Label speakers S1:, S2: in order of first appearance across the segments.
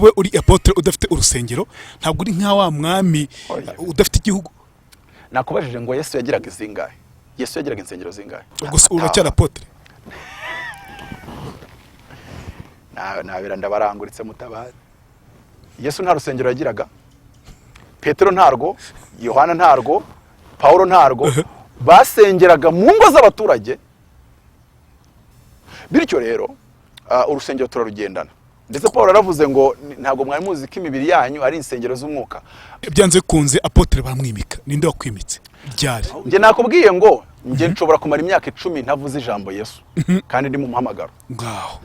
S1: wewe uri Apotre udafite urusengero ntabwo uri nka wa mwami udafite igihugu.
S2: Nakubajije ngo Yesu yagiraga izingahe? Yesu yagiraga insengero zingahe?
S1: Gusa uracyari Apotre.
S2: Nabira ndabaranguritse Mutabazi. Yesu nta rusengero yagiraga. Petero ntarwo, Yohana ntarwo, Paulo ntarwo, basengeraga mu ngo z'abaturage. Bityo rero urusengero turarugendana. Ndetse Paulo aravuze ngo ntabwo mwari muzi ko imibiri yanyu ari insengero z'umwuka.
S1: Byanze kunze Apotre baramwimika. Ninde wakwimitse? Ryari?
S2: Nge nakubwiye ngo nge nshobora kumara imyaka 10 ntavuze ijambo Yesu kandi ndi mu muhamagaro.
S1: Ngaho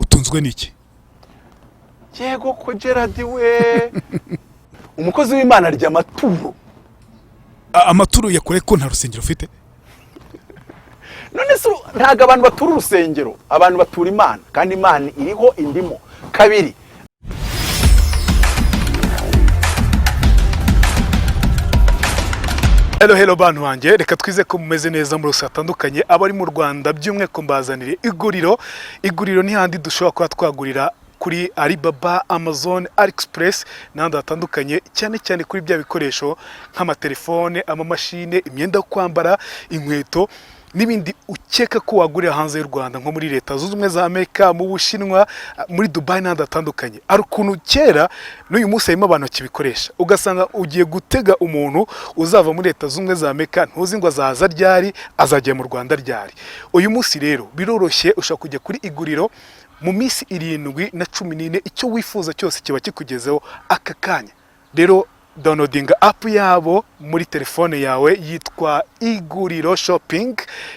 S1: utunzwe niki?
S2: Yego ko Gerard we umukozi w'Imana arya amaturo.
S1: Amaturo yakore ko nta rusengero ufite?
S2: None se ntago abantu batura urusengero, abantu batura Imana kandi Imana iriho indimo. Kabiri,
S1: Hello bantu banjye, reka twize ko mumeze neza muri rusatandukanye abari mu Rwanda byumwe ko mbazanire iguriro ni handi dushobora kuba twagurira kuri Alibaba, Amazon, AliExpress n'andi hatandukanye cyane kuri bya bikoresho nk'amatelefone, amamashine, imyenda yo kwambara, inkweto n'ibindi ukeka ko wagurira hanze y'u Rwanda nko muri leta zunze ubumwe za Amerika, mu Bushinwa, muri Dubai n'andi hatandukanye. Ari ukuntu kera n'uyu munsi harimo abantu kibikoresha, ugasanga ugiye gutega umuntu uzava muri leta zunze ubumwe za Amerika ntuzi ngo azaza ryari, azagiye mu Rwanda ryari. Uyu munsi rero biroroshye, ushaka kujya kuri iguriro mu minsi 7 na 14 icyo wifuza cyose kiba kikugezeho aka kanya. Rero downloading app yabo muri telefone yawe yitwa Iguriro Shopping,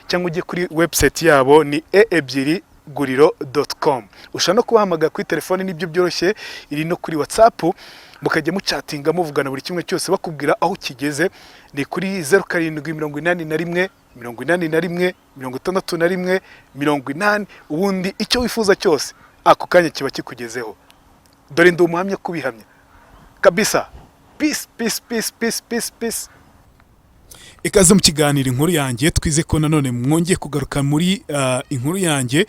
S1: cyangwa ujye kuri website yabo ni e2guriro.com. ushaka no kubahamagara kuri telefone nibyo byoroshye, iri no kuri WhatsApp mukajya muchatinga muvugana buri kimwe cyose bakubwira aho kigeze. Ni kuri 0781 81 61 80 ubundi icyo wifuza cyose ako kanya kiba kikugezeho. Dore ndi umuhamya kubihamya kabisa. Peace. Ikaze mu kiganiro inkuru yanjye, twize ko nanone mwongeye kugaruka muri inkuru yanjye.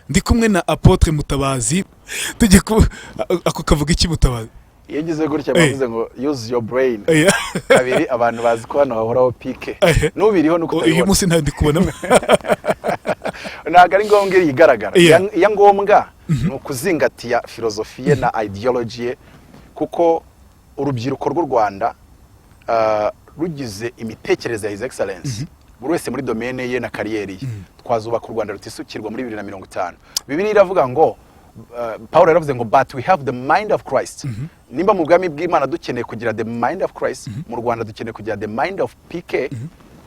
S1: Ndi kumwe na Apotre Mutabazi. Tujye ako kavuga iki Mutabazi?
S2: Yagize gutya bavuze ngo use your brain. Kabiri abantu bazi ko hano hahoraho pike. Nubiriho nuko
S1: uyu munsi nta ndi kubona.
S2: Ntago ari ngombwa yigaragara. Ya ngombwa ni ukuzingatiya filozofiye na ideology kuko urubyiruko rw'u Rwanda rugize imitekerereze ya His Excellence buri wese muri domaine ye na kariyeri ye. Twazubaka u Rwanda rutisukirwa muri 2050. Bibiliya iravuga ngo Paulo yaravuze ngo but we have the mind of Christ. Nimba mu bwami bw'Imana dukeneye kugira the mind of Christ, mu Rwanda dukeneye kugira the mind of PK.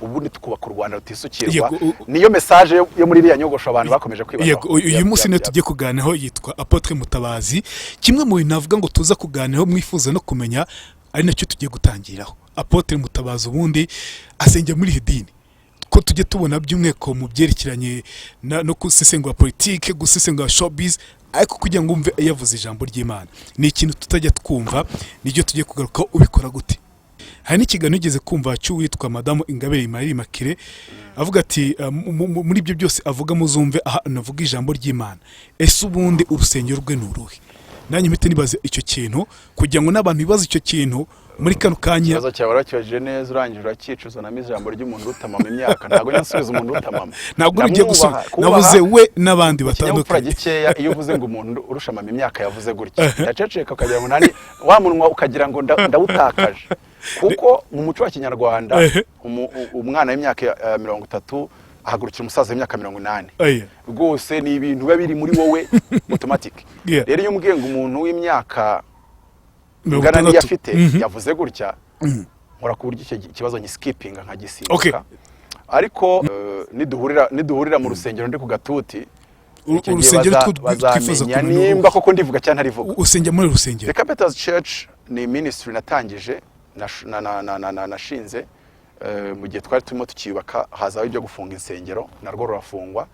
S2: Ubundi tukubaka u Rwanda rutisukirwa. Niyo message yo muri iriya nyogosho abantu bakomeje kwibaza.
S1: Uyu munsi ne tujye kuganiraho yitwa Apotre Mutabazi. Kimwe mu bintu navuga ngo tuza kuganiraho mwifuza no kumenya ari nacyo tugiye gutangiraho. Apotre Mutabazi ubundi asengera muri idini ko tujye tubona by'umweko mu byerekeranye no gusesengura politike, gusesengura showbiz, ariko kugira ngo umve yavuze ijambo ry'Imana ni ikintu tutajya twumva. Nijyo tugiye kugaruka ubikora gute. Hari n'ikiganiro ugeze kumva cy'uwitwa Madamu Ingabire Marie Makire avuga ati muri ibyo byose avuga muzumve navuga ijambo ry'Imana. Ese ubundi urusengero rwe nuruhe? Nanjye mpite nibaze icyo kintu kugira ngo n'abantu bibaze icyo kintu muri kano kanya.
S2: Kibazo cyawe rakije neza urangije urakicuza na ijambo ry'umuntu rutamama imyaka. Ntago nyansubiza umuntu rutamama.
S1: Ntabwo ugiye gusubiza. Navuze we n'abandi batandukanye.
S2: Gikeya iyo uvuze ngo umuntu urusha mama imyaka yavuze gutya. Yaceceka ukagira ngo nani wa munwa ukagira ngo ndawutakaje. Kuko mu muco wa Kinyarwanda umwana w'imyaka 30 ahagurukira umusaza w'imyaka 80. Rwose ni ibintu biba biri muri wowe automatic. Rero iyo umbwiye ngo umuntu w'imyaka ngana niyo afite yavuze gutya nkora ku buryo icyo kibazo ni skipping nka gisimbuka. Ariko niduhurira mu rusengero ndi ku gatuti
S1: urusengero twifuza
S2: kumenya nimba koko ndivuga cyane ntarivuga.
S1: Usengera muri rusengero.
S2: The Capitals Church ni ministry natangije nashinze mu gihe twari turimo tukiyubaka. Hazaho ibyo gufunga insengero narwo rurafungwa,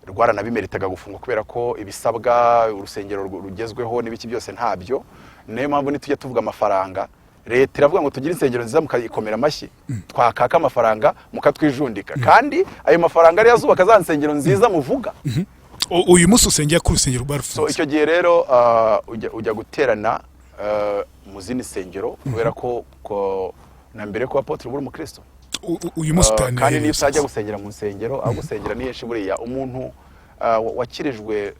S2: rwaranabimeritaga gufungwa kubera ko ibisabwa urusengero rugezweho n'ibiki byose ntabyo. Niyo mpamvu nitujya tuvuga amafaranga, leta iravuga ngo tugire insengero nziza mukayikomera amashyi, twakaka amafaranga mukatwijundika, kandi ayo mafaranga ari yazubaka za nsengero nziza muvuga.
S1: Uyu munsi usengera ku rusengero barfuza.
S2: So icyo gihe rero ujya guterana mu zindi nsengero kubera ko na mbere ko Apotre buri umukristo
S1: uyu musitani
S2: kandi niyo utajya gusengera mu nsengero aho gusengera ni henshi buriya umuntu wakirijwe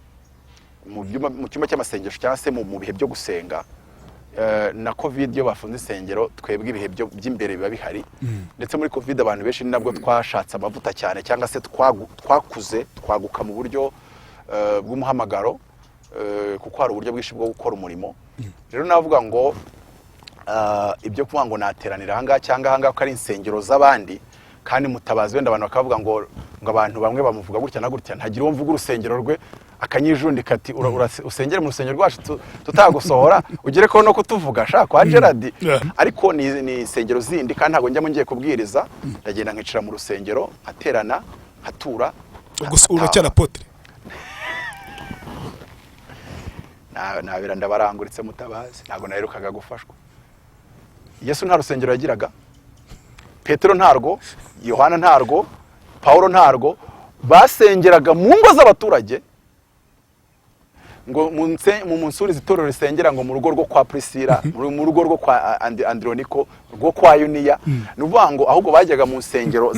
S2: mu cyumba cy'amasengesho cyangwa se mu bihe byo gusenga na covid yo bafunze insengero twebwe ibihe by'imbere biba bihari ndetse muri covid abantu benshi nabwo twashatse amavuta cyane cyangwa se twakuze twaguka mu buryo bw'umuhamagaro kuko hari uburyo bwinshi bwo gukora umurimo rero navuga ngo ibyo kuvuga ngo nateranira ahangaha cyangwa ahangaha ko ari insengero z'abandi kandi Mutabazi wenda abantu bakavuga ngo abantu bamwe bamuvuga gutya na gutya ntagira uwo mvuga urusengero rwe akanyijundika ati usengere mu rusengero rwacu tutagusohora ugere ko no kutuvuga shaka kwa Gerard ariko ni insengero zindi kandi ntago njya ngiye kubwiriza ndagenda nkicira mu rusengero aterana hatura
S1: uracyara Apotre
S2: nabira ndabaranguritse Mutabazi ntago naherukaga gufashwa Yesu nta rusengero yagiraga Petero ntarwo Yohana ntarwo Paulo ntarwo basengeraga mu ngo z'abaturage ngo mu munsuri zitorero risengera ngo mu rugo rwo kwa Priscilla mu rugo rwo kwa Androniko rwo kwa Yunia nuvuga ngo ahubwo bajyaga mu nsengero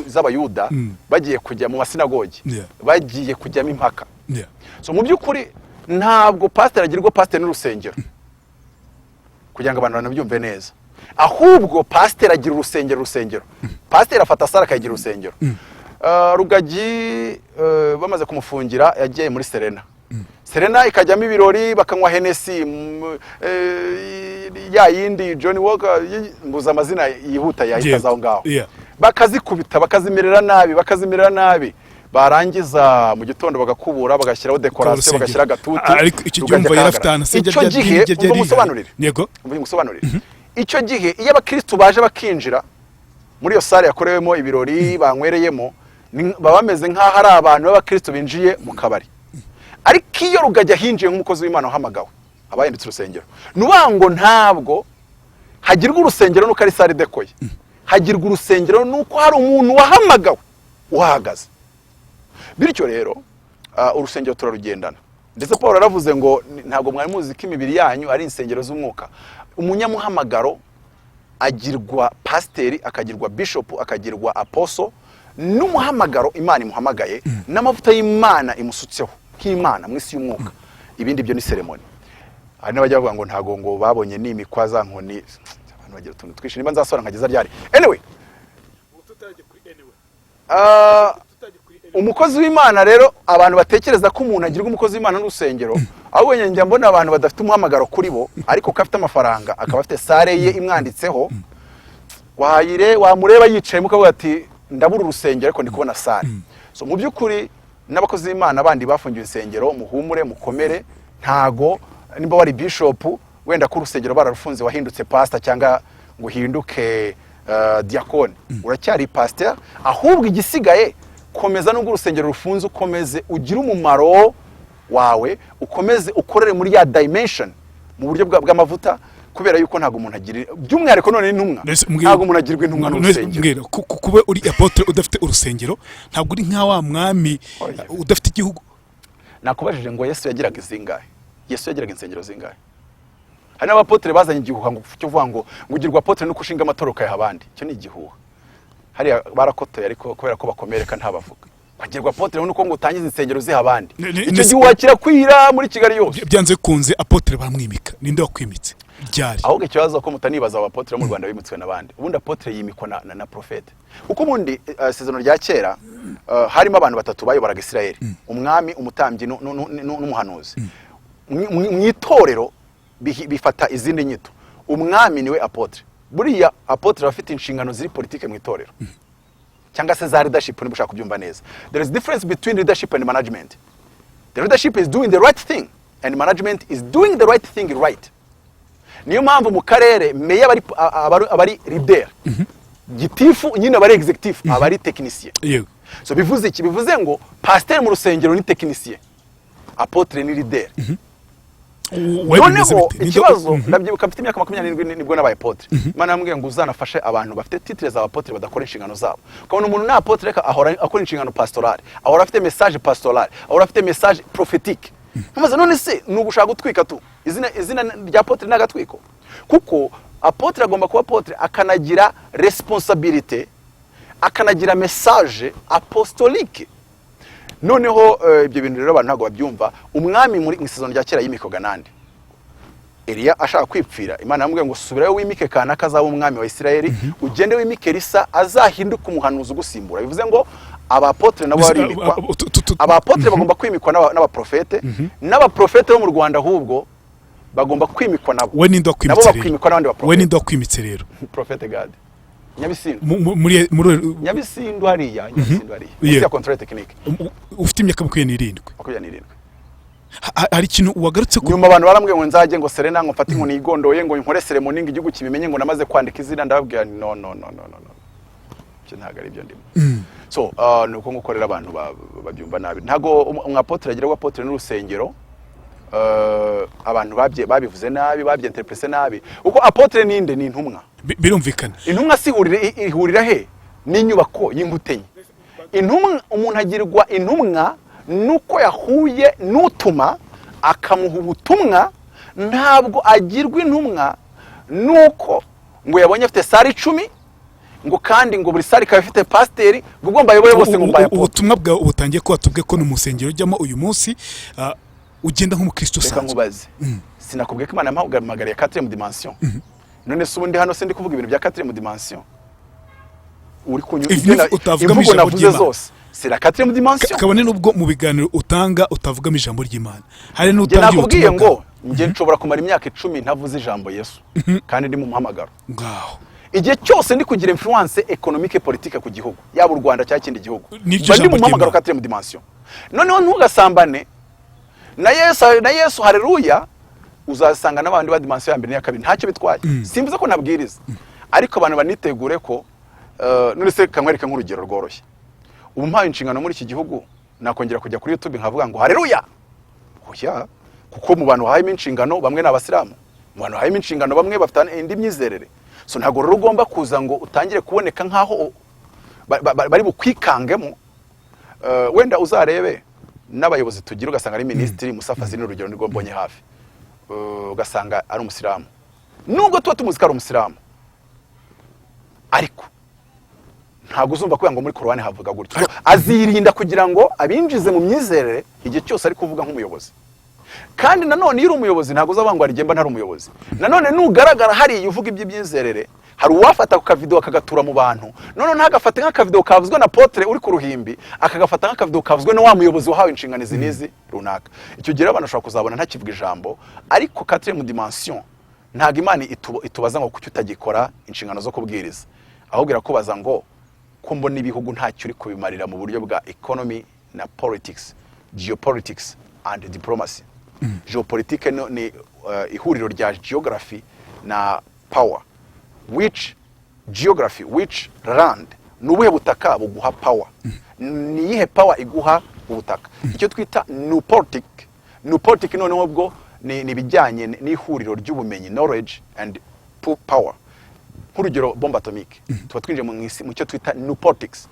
S2: z'abayuda bagiye kujya mu masinagogi bagiye kujyamo impaka so mu byukuri ntabwo pastor agirwa pastor n'urusengero kugira ngo abantu banabyumve neza ahubwo pastor agira urusengero pastor afata sara akagira urusengero Rugagi bamaze kumufungira yagiye muri Serena ikajyamo ibirori bakanywa Hennessy ya yindi Johnny Walker mbuza amazina yihuta yahitazaho ngaho bakazikubita bakazimerera nabi barangiza mu gitondo bagakubura bagashyiraho decoration bagashyira agatuti
S1: ariko icyo cyumva yarafitana
S2: icyo gihe umusobanurire icyo gihe iyo abakristo baje bakinjira muri yo sale yakorewemo ibirori banywereyemo baba bameze nk'aho ari abantu b'abakristo binjiye mu kabari ariko iyo Rugajya hinjiye nk'umukozi w'Imana uhamagawe abayenditse urusengero nubango ntabwo hagirwa urusengero nuko ari sale dekoye hagirwa urusengero nuko hari umuntu wahamagawe uhagaze bityo rero urusengero turarugendana ndetse Paul aravuze ngo ntabwo mwari muzi ko imibiri yanyu ari insengero z'umwuka umunyamuhamagaro agirwa pasiteri akagirwa bishop akagirwa apostle n'umuhamagaro Imana imuhamagaye n'amavuta y'Imana imusutseho nk'Imana mu isi y'umwuka ibindi byo ni ceremony hari n'abajya bavuga ngo ntago ngo babonye n'imikwa za nkoni abantu bagira utuntu twishi nimba nzasora nkageza ryari anyway umukozi w'Imana rero abantu batekereza ko umuntu agirwa umukozi w'Imana n'urusengero ahubwo njya mbona abantu badafite umuhamagaro kuri bo ariko ko afite amafaranga akaba afite sare ye imwanditseho wamureba yicaye mukavuga ati ndabura urusengero ariko ndi kubona sare so mu byukuri n'abakozi b'Imana bandi bafungiwe insengero muhumure mukomere ntago nimba wari bishop wenda ko urusengero bararufunze wahindutse pastor cyangwa ngo uhinduke diakone uracyari pastor ahubwo igisigaye komeza nubwo urusengero rufunze ukomeze ugira umumaro wawe ukomeze ukorere muri ya dimension mu buryo bw'amavuta kubera yuko ntago umuntu agira by'umwihariko none n'intumwa ntago umuntu agirwa intumwa n'urusengero
S1: kuba uri Apotre udafite urusengero ntago uri nka wa mwami udafite igihugu
S2: nakubajije ngo Yesu yagiraga izingahe Yesu yagiraga insengero zingahe hari n'abapotre bazanye igihuha ngo cyo vuga ngo ugirwa Apotre nuko ushinga amatoroka y'abandi cyo ni igihuha hari barakotoye ariko kubera ko bakomereka ntabavuga bagirwa Apotre nuko ngo utangiza insengero zihabandi icyo gihuha kirakwira muri Kigali yose
S1: byanze kunze Apotre bamwimika ninde wakwimitse ryari
S2: ahubwo ikibazo ko mutanibaza Apotre mu Rwanda bimutswe nabandi ubundi Apotre yimikwa na profete kuko ubundi sezono rya kera harimo abantu batatu bayobaraga Israel umwami umutambyi n'umuhanuzi mu itorero bifata izindi nyito umwami niwe Apotre buriya Apotre bafite inshingano ziri politike mu itorero cyangwa se za leadership niba ushaka kubyumva neza there is difference between leadership and management the leadership is doing the right thing and management is doing the right thing right niyo mpamvu mu karere meya abari leader gitifu nyine abari executive abari technicien so bivuze iki bivuze ngo pasteur mu rusengero ni technicien Apotre ni leader noneho ikibazo ndabyibuka mfite imyaka 27 nibwo nabaye Apotre Imana yambwiye ngo uzanafashe abantu bafite titres za Apotre badakora inshingano zabo kubona umuntu na Apotre reka ahora akora inshingano pastorale ahora afite message pastorale ahora afite message prophétique namaze none se nugushaka gutwika tu izina rya Apotre nagatwiko kuko Apotre agomba kuba Apotre akanagira responsabilité akanagira message apostolique noneho ibyo bintu rero abantu ntago babyumva umwami muri season rya kera y'imikoga nande Eliya ashaka kwipfira Imana yamubwiye ngo subirayo wimike kana kazaba umwami wa Isirayeli ugende wimike Elisa azahinduka umuhanuzi ugusimbura bivuze ngo abapotre nabo barimikwa abapotre bagomba kwimikwa n'abaprofete n'abaprofete bo mu Rwanda ahubwo bagomba kwimikwa nabo
S1: we ninde
S2: nabo bakwimikwa n'abandi baprofete
S1: we ninde wakwimitse rero
S2: Prophet God Nyabisindu
S1: muri
S2: Nyabisindu hariya ya control technique
S1: ufite imyaka 27 hari ikintu wagarutse
S2: ko nyuma abantu barambwiye ngo nzaje ngo Serena ngo mfate inkoni igondoye ngo nkore ceremony ngo igihugu kibimenye ngo namaze kwandika izina ndababwira no cyo ntago ari byo ndimo so nuko ngukorera abantu babyumva nabi ntago umwapotre agira apotre n'urusengero abantu babivuze nabi babyinterprete nabi uko apotre ninde ni intumwa
S1: birumvikana
S2: intumwa ihurira he n'inyubako y'ingutenye intumwa umuntu agirwa intumwa nuko yahuye n'utuma akamuha ubutumwa ntabwo agirwa intumwa nuko ngo yabonye afite sari 10 ngo kandi ngo buri sari ikaba ifite pasiteri ngo ugomba ayoboye bose ngo mbaye
S1: ubutumwa bwawe ubutangiye ko watubwe ko n'umusengero ujyamo uyu munsi ugenda nk'umukristo
S2: sanzwe nkubaze sinakubwiye ko Imana yampamagariye 4e dimension none se ubundi hano se ndi kuvuga ibintu bya 4e dimension uri kunyumva imvugo navuze zose c'est la 4e dimension
S1: kabone nubwo mu biganiro utanga utavugamo ijambo ry'Imana hari n'utangiye
S2: nakubwiye ngo nje nshobora kumara imyaka 10 ntavuze ijambo Yesu kandi ndi mu muhamagaro
S1: ngaho
S2: igihe cyose ndi kugira influence économique politique ku gihugu yaba u Rwanda cyangwa kindi gihugu bandi mu muhamagaro 4e dimension noneho ntugasambane na Yesu haleluya uzasanga n'abandi ba dimension ya mbere n'iya kabiri ntacyo bitwaye simvuze ko nabwiriza ariko abantu banitegure ko none se kamwereka nk'urugero rworoshye ubu mpaye inshingano muri iki gihugu nakongera kujya kuri YouTube nkavuga ngo haleluya oya kuko mu bantu haye inshingano bamwe n'abasilamu mu bantu haye inshingano bamwe bafite indi myizerere so ntago rero ugomba kuza ngo utangire kuboneka nkaho bari bukwikangemo wenda uzarebe n'abayobozi tugira ugasanga ari ministry Musafazi n'urugero nirwo mbonye hafi ugasanga ari umusilamu nubwo tuba tumuzi ko ari umusilamu ariko ntago uzumva kugira ngo muri Korani havuga gutyo azirinda kugira ngo abinjize mu myizerere igihe cyose ari kuvuga nk'umuyobozi kandi nanone iyo umuyobozi ntago uzabangwa arigemba ntari umuyobozi nanone nugaragara hari uvuga iby'imyizerere hari uwafata ku kavideo akagatura mu bantu none ntagafate nk'akavideo kavuzwe na Apotre uri ku ruhimbi akagafata nk'akavideo kavuzwe no wa muyobozi wahawe inshingano zinizi runaka icyo gihe abantu bashobora kuzabona ntakivuga ijambo ariko 4e dimension ntago Imana itubaza ngo kuki utagikora inshingano zo kubwiriza ahubwo irakubaza ngo kumbo n'ibihugu ntacyo uri kubimarira mu buryo bwa economy na politics geopolitics and diplomacy geopolitique ni ihuriro rya geography na power which geography which land nubuhe butaka buguha power ni ihe power iguha ubutaka icyo twita new politic noneho bwo ni bijyanye n'ihuriro ry'ubumenyi knowledge and power nk'urugero bombe atomique tuba twinje mu cyo twita new politics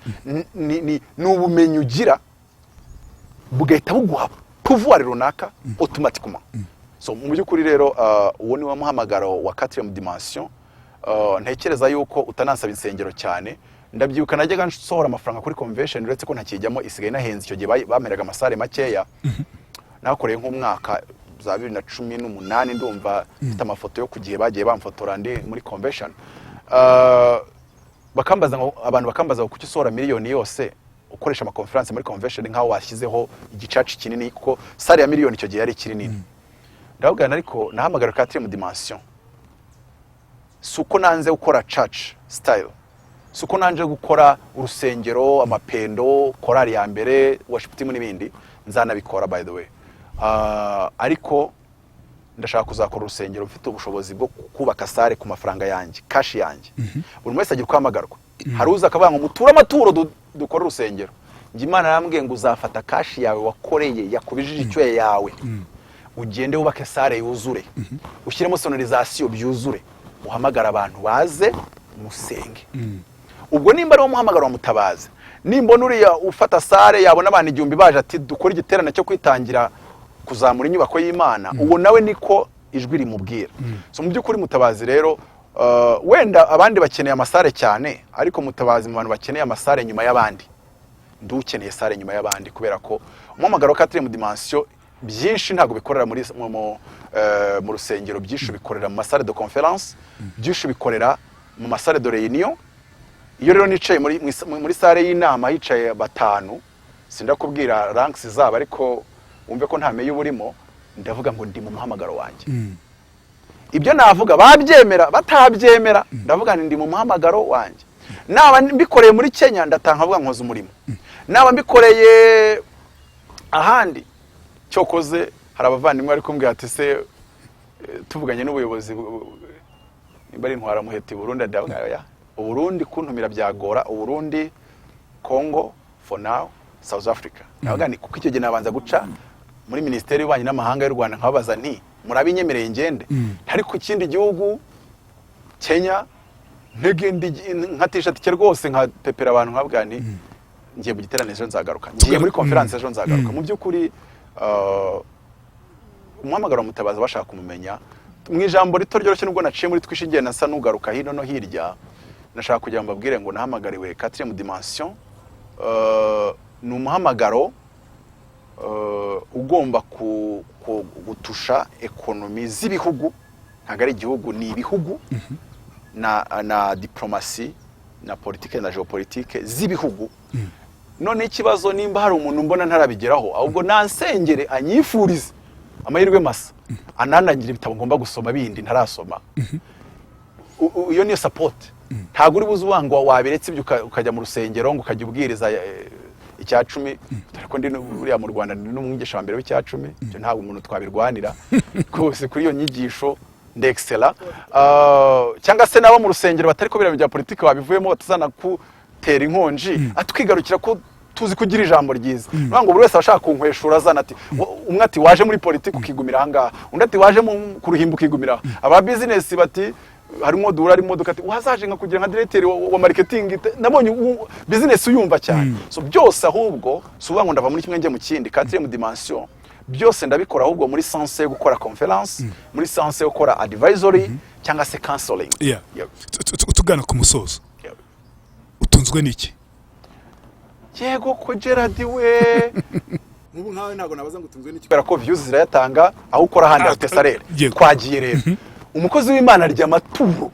S2: ni ubumenyi ugira bugahita buguha pouvoir runaka automatiquement so mu by'ukuri rero uwo ni wa muhamagaro wa 4e dimension ntekereza yuko utanansaba insengero cyane ndabyibuka najyaga nsohora amafaranga kuri convention uretse ko ntakijyamo isigaye nahenze icyo gihe bameraga amasare makeya nakoreye nk'umwaka za 2018 ndumva mfite amafoto yo kugihe bagiye bamfotora ndi muri convention bakambaza ngo abantu bakambaza ngo kuki usohora miliyoni yose ukoresha ama conference muri convention nkaho washyizeho igicaci kinini kuko sare ya miliyoni icyo gihe yari kinini ndabugana ariko nahamagara 4e dimension suko nanze gukora church style suko nanje gukora urusengero amapendo korali ya mbere worship team n'ibindi nzanabikora by the way ariko ndashaka kuzakora urusengero mfite ubushobozi bwo kubaka sare ku mafaranga yanjye cash yanjye buri wese agira kwamagarwa hari uza akavuga ngo mutura amaturo dukora urusengero njye Imana yarambwiye ngo uzafata cash yawe wakoreye yakubijije icyo yawe ugende wubake sare yuzure ushyiremo sonorisation byuzure uhamagara abantu baze musenge ubwo nimba ari wo muhamagara wa Mutabazi nimba nuriya ufata sare yabona abantu igihumbi baje ati dukora igiterane cyo kwitangira kuzamura inyubako y'Imana uwo nawe niko ijwi rimubwira. So mu by'ukuri Mutabazi rero wenda abandi bakeneye amasare cyane ariko Mutabazi mu bantu bakeneye amasare nyuma y'abandi ndukeneye sare nyuma y'abandi kubera ko umuhamagaro wa 4e dimension byinshi ntago bikorera muri mu rusengero, byinshi bikorera mu masare de conférence, byinshi bikorera mu masare de réunion. Iyo rero nicaye muri sare y'inama hicaye batanu, sindakubwira ranks zaba ariko umve ko ntameye uburimo, ndavuga ngo ndi mu muhamagaro wanjye. Ibyo navuga babyemera batabyemera, ndavuga ndi mu muhamagaro wanjye. Naba mbikoreye muri Kenya ndatanga avuga nkoze umurimo. Naba mbikoreye ahandi cyokoze hari abavandimwe ari kumbwira ati se tuvuganye n'ubuyobozi niba ari ntwara muheti Burundi ndavuga ya Burundi kuntumira byagora, Burundi, Congo for now, South Africa. Ndavuga ni kuko icyo gihe nabanza guca muri ministeri y'ububanyi n'amahanga y'u Rwanda nkabaza nti murabinyemereye ngende ariko ikindi gihugu Kenya ntegendi nkatisha tike rwose nka pepera abantu nkabwa nti ngiye mu giterane ejo nzagaruka, ngiye muri conference ejo nzagaruka. Mu by'ukuri umuhamagaro Mutabazi bashaka kumumenya mu ijambo rito ryoroshye nubwo naciye muri twishingiye nasa nugaruka hino no hirya, nashaka kugira ngo mbabwire ngo nahamagariwe 4e dimension. Ni umuhamagaro ugomba gutusha ekonomi z'ibihugu, ntago ari igihugu ni ibihugu na diplomasi na politike na geopolitike z'ibihugu. None ikibazo nimba hari umuntu mbona ntarabigeraho ahubwo nansengere anyifurize amahirwe masa ananangira ibitabo ngomba gusoma bindi ntarasoma. Iyo niyo support. Ntago uri buzubangwa wabiretse ibyo ukajya mu rusengero ngo ukajya ubwiriza icya 10 ariko ndi buriya mu Rwanda ndi n'umwigisha wa mbere w'icya 10. Byo ntabwo umuntu twabirwanira kose kuri iyo nyigisho ndexcella. Cyangwa se nabo mu rusengero batari ko bya politike wabivuyemo batazana kutera inkonji atwigarukira ko tuzi kugira ijambo ryiza. Ngo buri wese abashaka kunkweshura azana ati umwe ati waje muri politike ukigumira hanga, undi ati waje mu kuruhimba ukigumira. Aba business bati harimo dura ari imodoka ati wazaje nka kugira nka director wa marketing, nabonye business uyumva cyane. So byose ahubwo suba ngo ndava muri kimwe nge mu kindi 4e dimension, byose ndabikora ahubwo muri sense yo gukora conference, muri sense yo gukora advisory cyangwa se counseling.
S1: Tugana ku musozo utunzwe niki?
S2: Yego ko Gerard we mubu nkawe ntago nabaza ngo utunzwe niki kubera ko views zirayatanga aho ukora handi afite salary. Twagiye rero umukozi w'Imana arya amaturo.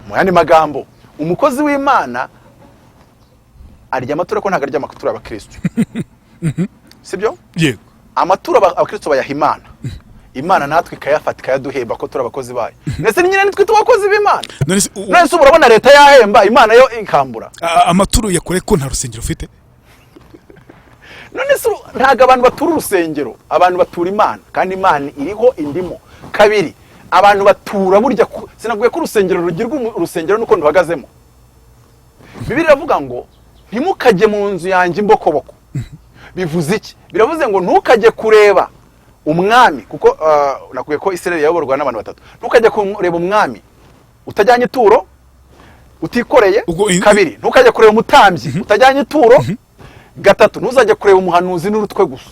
S2: Mu yandi magambo umukozi w'Imana arya amaturo ko ntago arya amaturo y'abakristo. Sibyo? Yego. Amaturo abakristo bayahimana. Imana natwe ikayafata ikayaduhemba ko turi abakozi bayo. Nese nyine nitwe tubakozi b'Imana. Nese urabona leta yahemba Imana yo ikambura.
S1: Amaturo yakore ko nta rusengero ufite?
S2: None se ntago abantu batura urusengero, abantu batura Imana kandi Imana iriho indimo. Kabiri abantu batura burya sinaguye ko urusengero rugirwa urusengero nuko nduhagazemo. Bibiliya iravuga ngo ntimukajye mu nzu yanjye imbokoboko. Bivuze iki? Biravuze ngo ntukajye kureba umwami kuko nakuye ko Israeli yayoborwa n'abantu batatu. Ntukajye kureba umwami utajyanye ituro utikoreye. Kabiri ntukajye kureba umutambyi utajyanye ituro. Gatatu ntuzajye kureba umuhanuzi n'urutwe gusa.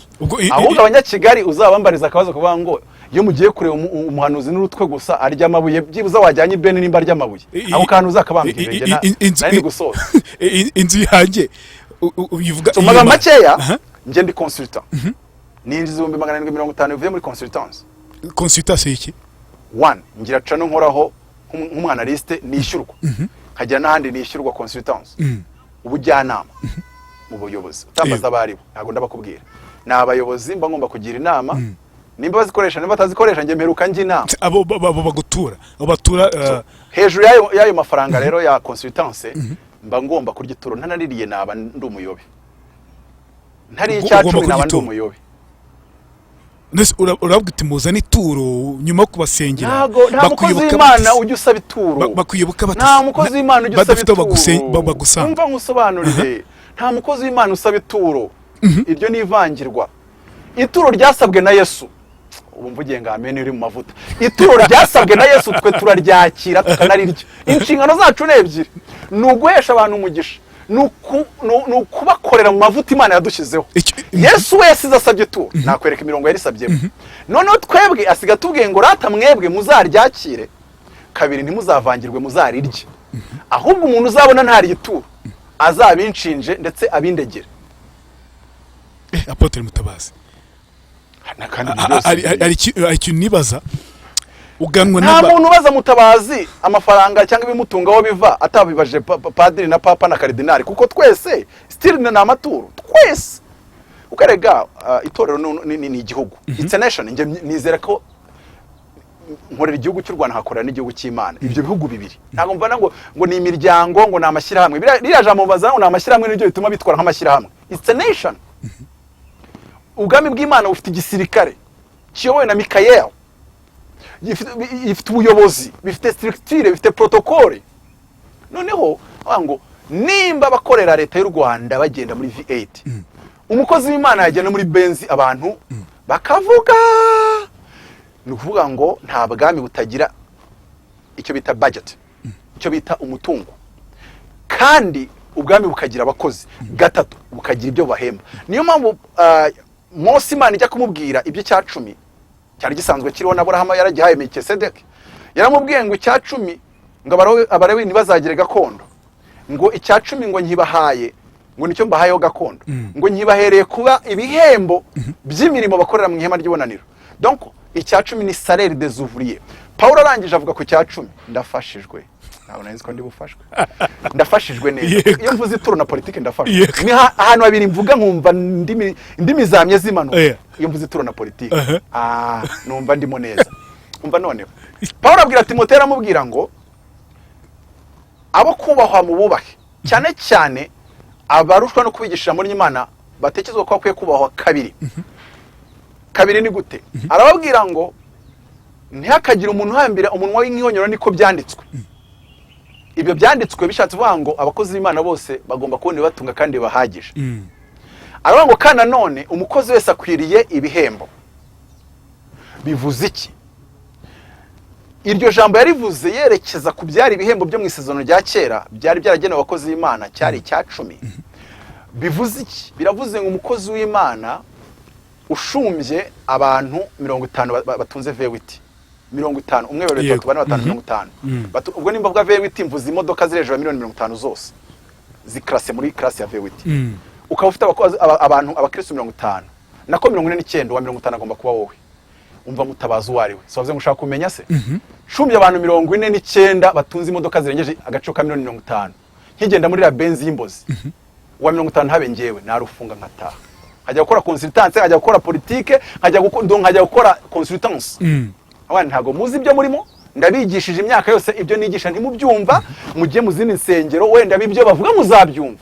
S2: Ahubwo abanyakigali uzabambariza akabazo kuvuga ngo iyo mugiye kureba umuhanuzi n'urutwe gusa arya amabuye byibuza wajyanye ibeni nimba arya amabuye. Aho kantu uzakabambirije nari gusoza.
S1: Inzu yanjye uyivuga
S2: tumaga makeya nje ndi consultant. Ninjiza 750 uvuye muri consultants.
S1: Consultant iki?
S2: 1 ngira cano nkoraho nk'umwanaliste nishyurwa. Hajya n'ahandi nishyurwa consultants. Ubujyanama mu buyobozi utambaza abari ntago ndabakubwira. Na abayobozi mba ngomba kugira inama. Nimba bazikoresha nimba batazikoresha nge mperuka ngi inama.
S1: Abo bagutura abatura
S2: hejuru yayo mafaranga rero ya consultance mba ngomba kurya ituro ntanaririye naba ndi umuyobe. Ntari icya 10 naba ndi umuyobe. Nese
S1: urabwite muzana ituro nyuma kubasengera
S2: bakuyoboka Imana ujye usaba ituro.
S1: Bakuyoboka
S2: nta mukozi w'Imana ujye usaba ituro.
S1: Bagusanga.
S2: Umva nkusobanurire. Nta mukozi w'Imana usaba ituro. Iryo ni ivangirwa. Ituro ryasabwe na Yesu. Ubu mvugiye ngo amen uri mu mavuta. Ituro ryasabwe na Yesu twe turaryakira tukanarirya. Inshingano zacu nebyiri. Nuguhesha abantu umugisha. Nukuba dukorera mu mavuta Imana yadushyizeho. Yesu we yasize asabye turo, nakwereka imirongo yarisabyemo. Noneho twebwe asiga tubwiye ngo rata mwebwe muzaryakire, kabiri ntimuzavangirwe muzarirye. Ahubwo umuntu uzabona ntari ituro azabinshinje ndetse abindegere.
S1: Apotre Mutabazi, ari nibaza uganwa
S2: nta muntu ubaza Mutabazi amafaranga cyangwa ibimutunga aho biva atabibaje padiri na papa na karidinari, kuko twese still na amaturo twese ukarega. Itorero ni igihugu, it's a nation. Nge nizera ko nkorera igihugu cy'u Rwanda hakorera n'igihugu cy'Imana, ibyo bihugu bibiri. Ntabwo mvana ngo ni imiryango ngo ni amashyirahamwe, ririya jambo mbaza ngo ni amashyirahamwe n'ibyo bituma bitwara nk'amashyirahamwe. It's a nation. Ubwami bw'Imana bufite igisirikare kiyobowe na Mikayeli, ifite ubuyobozi, bifite structure, bifite protocole. Noneho ngo nimba bakorera leta y'u Rwanda bagenda muri V8, umukozi w'Imana yagenda muri Benzi abantu bakavuga, ni ukuvuga ngo nta bwami butagira icyo bita budget, icyo bita umutungo, kandi ubwami bukagira abakozi, gatatu bukagira ibyo bahemba. Niyo mpamvu Mose Imana ijya kumubwira ibyo cya 10 cyari gisanzwe kiriho na Abrahamu yaragihaye Melkisedeki, yaramubwiye ngo icya 10 ngo abalewi ntibazagire gakondo, ngo icya 10 ngo nkibahaye, ngo nicyo mbahayeho gakondo, ngo nkibahereye kuba ibihembo by'imirimo bakorera mu ihema ry'ibonaniro. Donc icya 10 ni salaire des ouvriers. Paulo arangije avuga ku cya 10, ndafashijwe. Ntabwo nari ko ndi bufashwe. Ndafashijwe neza. Iyo mvuze ituro na politike ndafashwe. Ni ahantu habiri mvuga nkumva ndimi zamye zimano. Iyo mvuze ituro na politike. Numva ndimo neza. Umva none. Paulo abwira Timotheo aramubwira ngo abo kubahwa mu bubahe, cyane cyane abarushwa no kubigisha muri Imana batekezwa ko akwiye kubahwa kabiri. Kabiri ni gute? Arababwira ngo ntihakagira umuntu uhambira umunwa w'inkihonyoro, niko byanditswe. Ibyo byanditswe bishatse vuga ngo abakozi b'Imana bose bagomba kubona batunga kandi bahagije. Aravuga ngo kana none umukozi wese akwiriye ibihembo. Bivuze iki? Iryo jambo yarivuze yerekeza ku byari ibihembo byo mu isezerano rya kera byari byaragenewe abakozi b'Imana, cyari icya 10. Bivuze iki? Biravuze ngo umukozi w'Imana ushumbye abantu 50 batunze V8. 50 umwe wese batatu bane batanu 50. Ubwo nimba bwa V8 mvuze imodoka zireje miliyoni 50 zose zikrase muri classe ya V8. Ukaba ufite abantu abakristo 50 nako 49 wa 50 agomba kuba wowe. Umva Mutabazi wari we. So bavuze ngo ushaka kumenya se? Shumbye abantu 49 batunze imodoka zirengeje agaco ka miliyoni 50. Nkigenda muri la Benzi y'imbozi. Wa 50 habe ngewe narufunga nkataha. Hajya gukora consultance, hajya gukora politique, hajya gukora consultance. Abana ntago muzi ibyo murimo, ndabigishije imyaka yose ibyo nigisha ntimubyumva, mujye mu zindi nsengero wenda bibyo bavuga muzabyumva.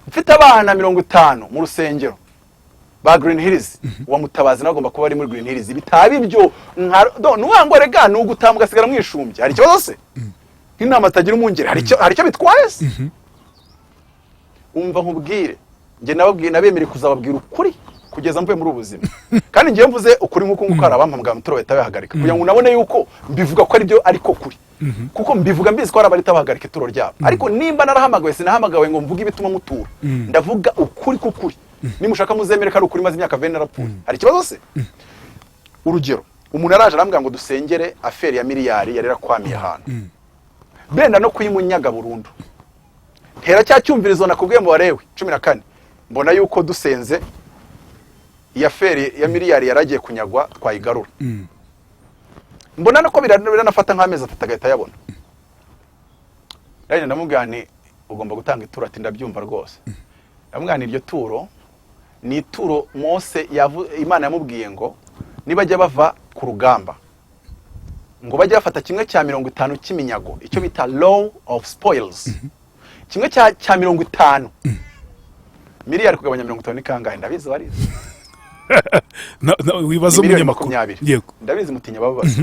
S2: Mfite abana 50 mu rusengero ba Green Hills, wa Mutabazi nagomba kuba ari muri Green Hills. Bitabi ibyo nuwango rega nugutambwa sigara mwishumbye. Hari ikibazo se? Nk'inama tagira umungere, hari icyo bitwaye se? Umva nkubwire, nge nabemere kuzababwira ukuri kugeza mvuye muri ubuzima. Kandi ngiye mvuze ukuri nk'uko ngukara abampamagara Amaturo batabahagarika kugira ngo nabone yuko mbivuga ko ari byo ariko kuri. Kuko mbivuga mbizi ko ari abari tabahagarika ituro ryabo. Ariko nimba narahamagawe sinahamagawe ngo mvuge ibituma mutura. Ndavuga ukuri kukuri. Nimushaka muzemere ko ari ukuri maze imyaka 20 narapfuye. Hari ikibazo se? Urugero, umuntu araje arambwira ngo dusengere aferi ya miliyari yarera kwamiye ahantu. Benda no kuyimunyaga burundu. Hera cyacyumvirizo nakubwiye mu barewe 14. Mbona yuko dusenze iya feri ya miliyari yaragiye kunyagwa twayigarura. Mbona nako biranafata nk'amezi atatu agahita yabona. Rero ndamubwira nti ugomba gutanga ituro, ati ndabyumva rwose. Ndamubwira nti iryo turo ni ituro Mose Imana yamubwiye ngo nibajya bava ku rugamba ngo bajya bafata kimwe cya 50 cy'iminyago, icyo bita law of spoils. Kimwe cya 50 miliyari kugabanya 50 ni kangahe? Ndabizi warize.
S1: Wibaza umunyamakuru.
S2: Yego. Ndabizi mutinya babaza.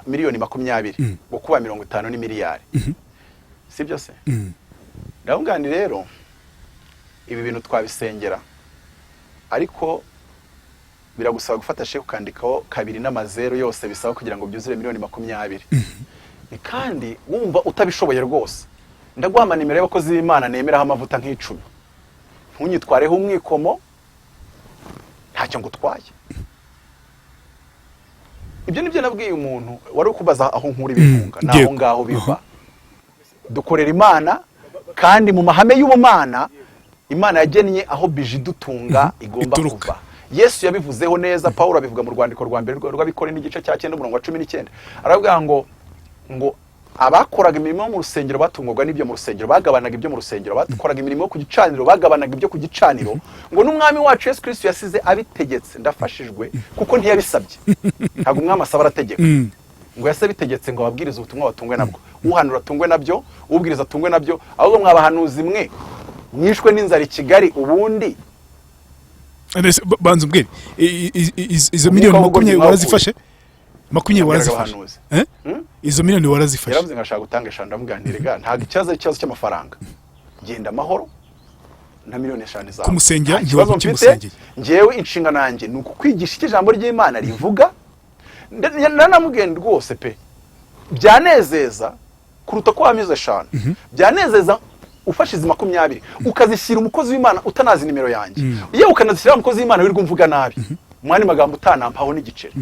S2: Miliyoni 20 ngo kuba 50 ni miliyari. Sibyo se? Ndabungana rero ibi bintu twabisengera, ariko biragusaba gufata sheku kandikaho 2 n'amazero yose bisaba kugira ngo byuzure miliyoni 20. Kandi wumva utabishoboye rwose, ndaguhama nimero y'abakozi b'Imana nemeraho amavuta nk'icumi. ntunyitwareho umwikomo ntacyo ngutwaye. Ibyo nibyo nabwiye umuntu wari ukubaza aho nkura ibihunga naho ngaho biva. Dukorera Imana kandi mu mahame y'ubumana Imana yagennye aho bije dutunga igomba kuva. Yesu yabivuzeho neza, Paulo abivuga mu rwandiko rwa mbere rw'Abikore n'igice cya 9 umurongo wa 19. Aravuga ngo abakoraga imirimo mu rusengero batungwaga n'ibyo mu rusengero, bagabanaga ibyo mu rusengero, bakoraga imirimo ku gicaniro bagabanaga ibyo ku gicaniro, ngo n'umwami wacu Yesu Kristo yasize abitegetse. Ndafashijwe kuko ntiyabisabye, ntabwo umwami asaba arategeka, ngo yase bitegetse ngo ababwirize ubutumwa batungwe nabwo, uhanura atungwe nabyo, ubwiriza atungwe nabyo. Ahubwo mwabahanuzi mwe mwishwe n'inzara i Kigali ubundi
S1: banza ubwire izo miliyoni 20 warazifashe 20 warazifashe izo miliyoni warazifashe.
S2: Yaravuze ngashaka gutanga eshanu muganirega ntago ikibazo cy'amafaranga, genda amahoro na miliyoni 5 zawe
S1: kumusengera ntiwazo kimusengeye.
S2: Njewe inshingano yanjye ni ukukwigisha icyo ijambo ry'Imana rivuga, nanamugenda rwose pe byanezeza kuruta ko wamize 5. Byanezeza ufashe izi 20 ukazishyira umukozi w'Imana utanazi nimero yanjye, iyo ukanazishyira umukozi w'Imana wirirwa mvuga nabi mwani magambo utanampaho n'igiceri.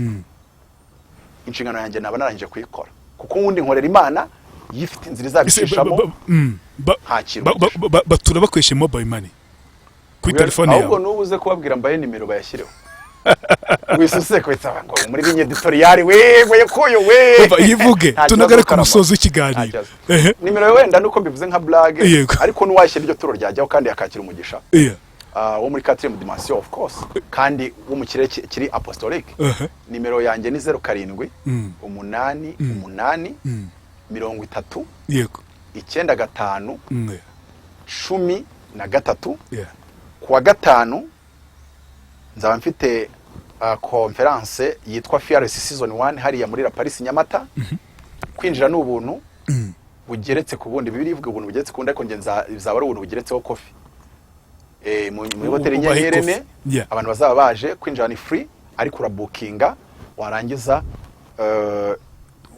S2: Inshingano yanjye naba narangije kuyikora kuko wundi nkorera Imana yifite inzira izabishishamo.
S1: Batura bakweshe mobile money kuri telefone yawe,
S2: ahubwo nubuze kubabwira mbaye nimero bayashyireho. Wisuse kwitsa ngo muri binye editorial wewe koyo we
S1: yivuge tunagare ku musozo w'ikiganiro.
S2: Nimero wenda nuko mbivuze nka blague, ariko nuwashye iryo turo ryajyaho kandi yakakira umugisha. Wo muri 4e dimension of course, kandi wo mu kirere kiri apostolic. Nimero yanjye ni 07 8 8 30
S1: yego
S2: 95 13. Kuwa gatanu nzaba mfite conference yitwa Fearless Season 1 hariya muri La Paris Nyamata. Kwinjira n'ubuntu bugeretse ku bundi, bibiri ivuga ubuntu bugeretse ku, ariko nge bizaba ari ubuntu bugeretseho coffee mu hoteli Nyerene. Abantu bazaba baje, kwinjira ni free, ariko urabukinga warangiza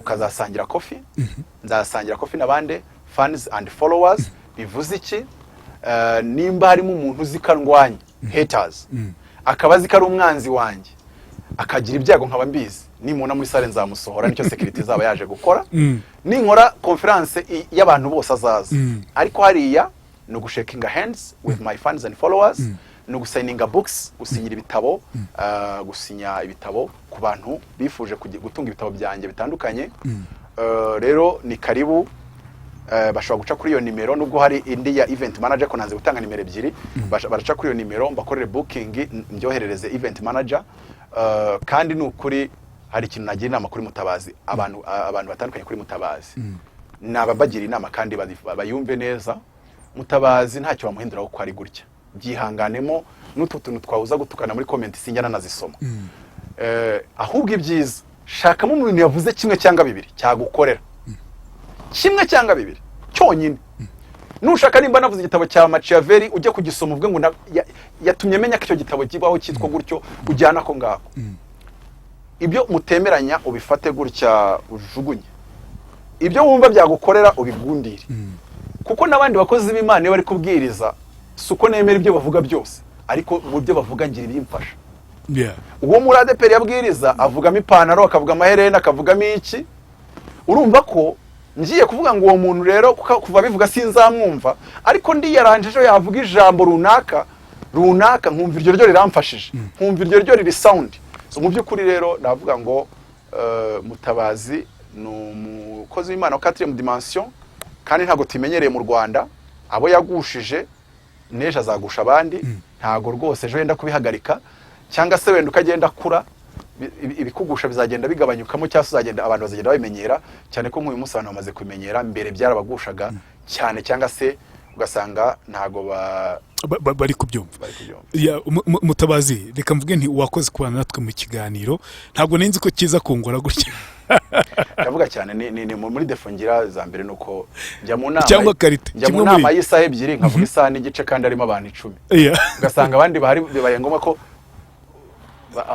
S2: ukazasangira coffee. Nzasangira coffee n'abande fans and followers. Bivuze iki? Nimba harimo umuntu uzikandwanya haters, akabazi kari umwanzi wanjye, akagira ibyago nkaba mbizi, nimuna muri sale nzamusohora, nicyo security zaba yaje gukora. Ninkora conference y'abantu bose azaza, ariko hariya no gushakinga hands with my fans and followers, no gusigninga books, gusinyira ibitabo, gusinya ibitabo ku bantu bifuje gutunga ibitabo byanjye bitandukanye. Rero ni karibu, bashobora guca kuri iyo nimero, nubwo hari indi ya event manager ko nanze gutanga nimero 2, baraca kuri iyo nimero mbakorere booking, ndyoherereze event manager. Kandi nukuri hari ikintu nagira inama kuri Mutabazi, abantu batandukanye kuri Mutabazi nababagira inama kandi bayumve neza. Mutabazi ntacyo bamuhindura uko ari gutya, byihanganemo n'utu tuntu twawuza gutukana muri comment sinjyana nazisoma. Ahubwo ibyiza shakamo mu bintu yavuze kimwe cyangwa bibiri cyagukorera, kimwe cyangwa bibiri cyonyine. Nushaka nimba navuze igitabo cya Machiavelli ujye kugisoma uvuge ngo yatumye menya ko icyo gitabo kibaho cyitwa gutyo, ujyana ko ngako. Ibyo mutemeranya ubifate gutya ujugunye, ibyo wumva byagukorera ubigundire. Kuko nabandi bakozi b'Imana bari kubwiriza suko nemera ibyo bavuga byose, ariko mu byo bavuga ngira ibimfasha. Uwo muri ADPR yabwiriza avugamo ipantaro, akavuga amaherena, akavugamo iki. Urumva ko ngiye kuvuga ngo uwo muntu rero kuva bivuga sinzamwumva, ariko ndi yaranjeje yavuga ijambo runaka nkumva iryo ryo riramfashije, nkumva iryo ryo riri sound. So mu byukuri rero navuga ngo Mutabazi ni umukozi w'Imana wa 4e dimension, kandi ntago timenyereye mu Rwanda. Abo yagushije neje azagusha abandi, ntago rwose ejo yenda kubihagarika, cyangwa se wenda ukagenda kura ibikugusha bizagenda bigabanyukamo, cyangwa uzagenda abantu bazagenda babimenyera cyane ko nk'uyu munsi abantu bamaze kumenyera, mbere byarabagushaga cyane, cyangwa se ugasanga ntago
S1: bari kubyumva. Mutabazi, reka mvuge nti wakoze kubana natwe mu kiganiro, ntabwo nenzi ko kiza kungora gutya.
S2: Ndavuga cyane ni muri defungira za mbere nuko njya mu nama
S1: cyangwa karite,
S2: njya mu nama y'isaha 2 nkavuga isaha n'igice kandi arimo abantu 10. Ugasanga abandi bahari bibaye ngoma ko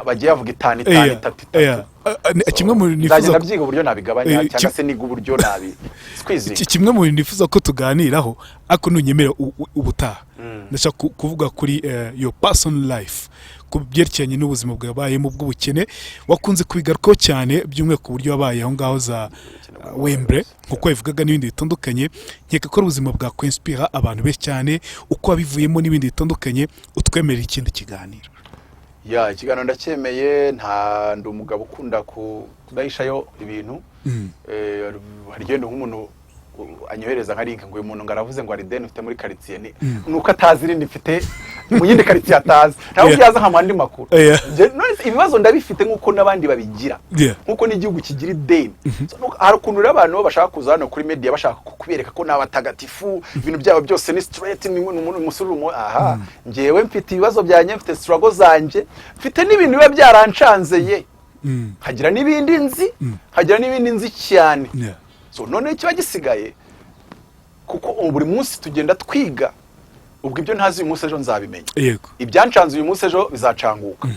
S2: bagiye bavuga itanu itatu
S1: kimwe mu nifuza
S2: ndabyiga uburyo nabigabanya cyangwa se niga uburyo nabi
S1: kimwe mu nifuza ko tuganiraho ako nunyemera ubutaha ndashaka kuvuga kuri your personal life ku byerekeranye n'ubuzima bwabayemo bw'ubukene wakunze kubigarukaho cyane by'umwe ku buryo wabaye aho ngaho za Wembre kuko bivugaga n'ibindi bitandukanye nkeka ko ubuzima bwa kwinspira abantu benshi cyane uko wabivuyemo n'ibindi bitandukanye utwemerera ikindi kiganiro.
S2: Ikiganiro ndacyemeye ndi umugabo ukunda kudahishayo ibintu hari gendo nk'umuntu anyohereza nka link ngo uyu muntu ngaravuze ngo ari deni ufite muri quartier nuko atazi irindi mfite mu yindi quartier atazi naho byaza nka mandi makuru ibibazo ndabifite nkuko nabandi babigira nkuko n'igihugu kigira ideni hari ukuntu rero abantu bashaka kuzana kuri media bashaka kubereka ko nabatagatifu ibintu byabo byose ni straight ni umusurumo ngewe mfite ibibazo byanye mfite struggle zanje mfite n'ibintu biba byarancanzeye hagira n'ibindi nzi cyane none kiba gisigaye kuko buri munsi tugenda twiga ubwo ibyo ntazi uyu munsi ejo nzabimenya ibyancanze uyu munsi ejo bizacanguka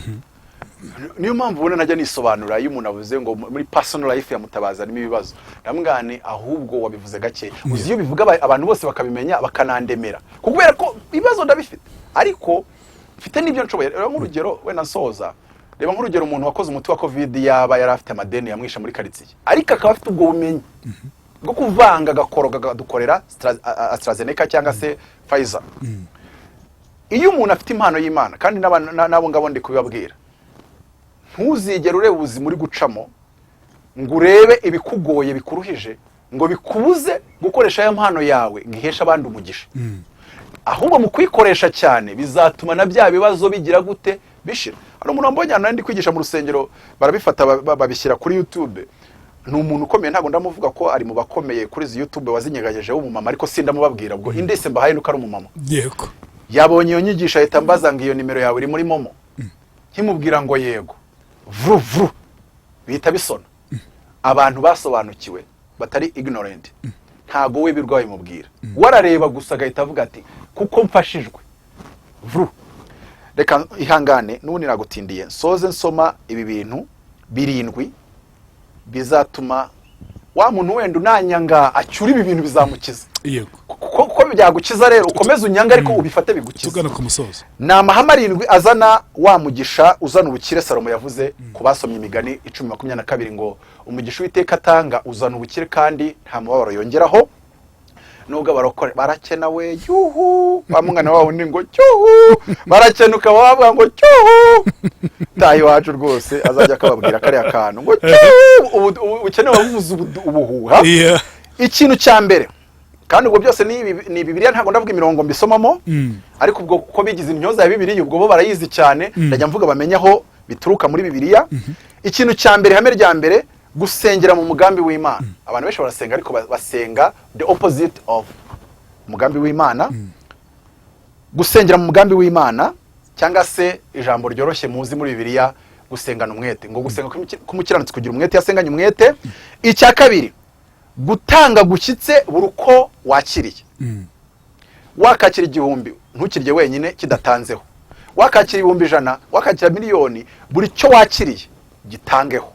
S2: niyo mpamvu ubona najya nisobanura iyo umuntu avuze ngo muri personal life ya Mutabazi arimo ibibazo ndamugane ahubwo wabivuze gake uzi iyo bivuga abantu bose bakabimenya bakanandemera kubera ko ibibazo ndabifite ariko mfite n'ibyo nshoboye nk'urugero we nasoza reba nk'urugero umuntu wakoze umuti wa covid yaba yari afite amadeni yamwisha muri quartier ariko akaba afite ubwo bumenyi bwo kuvanga gakoroga dukorera AstraZeneca cyangwa se Pfizer iyo umuntu afite impano y'Imana kandi nabo ngabo ndi kubibabwira ntuzigere ureba ubuzima uri gucamo ngo urebe ibikugoye bikuruhije ngo bikubuze gukoresha ya mpano yawe ngihesha abandi umugisha ahubwo mu kwikoresha cyane bizatuma na bya bibazo bigira gute bishira hano umuntu ambonye nandi kwigisha mu rusengero barabifata babishyira kuri YouTube ni umuntu ukomeye ntago ndamuvuga ko ari mu bakomeye kuri izi YouTube wazinyegajeje w'umumama ariko sindamubabwira ubwo indese mbahaye nuko ari umumama
S1: yego
S2: yabonye iyo nyigisha ahita mbaza ngo iyo nimero yawe iri muri momo nkimubwira ngo yego vru bihita bisona abantu basobanukiwe batari ignorant ntago we birwaye mubwira warareba gusa agahita avuga ati kuko mfashijwe vru reka ihangane n'ubundi nagutindiye soze nsoma ibi bintu birindwi bizatuma wa muntu wenda unanyanga acyura ibi bintu bizamukiza
S1: yego
S2: kuko byagukiza rero ukomeze unyanga ariko ubifate bigukiza
S1: tugana ku musozo
S2: ni amahame arindwi azana wa mugisha uzana ubukire Salomo yavuze ku basomye imigani 10:22 ngo umugisha w'iteka atanga uzana ubukire kandi nta mubabaro yongeraho nubwo abarokore barakena we yuhu bamwana wawe ni ngo yuhu barakenuka bavuga ngo yuhu tayi wacu rwose azajya akababwira kare akantu ngo yuhu ukene wavuze ubuhuha ikintu cya mbere kandi ubwo byose ni Bibiliya ntago ndavuga imirongo mbisomamo ariko ubwo ko bigize intyoza ya Bibiliya ubwo bo barayizi cyane ndajya mvuga bamenya aho bituruka muri Bibiliya ikintu cya mbere hame rya mbere gusengera mu mugambi w'Imana abantu benshi barasenga ariko basenga the opposite of umugambi w'Imana gusengera mu mugambi w'Imana cyangwa se ijambo ryoroshye muzi muri Bibiliya gusengana umwete ngo gusenga kumukiranutsi kugira umwete yasenganye umwete icya kabiri gutanga gushyitse buruko wakiriye wakakira 1,000 ntukirye wenyine kidatanzeho wakakira 100,000 wakakira miliyoni buri cyo wakiriye gitangeho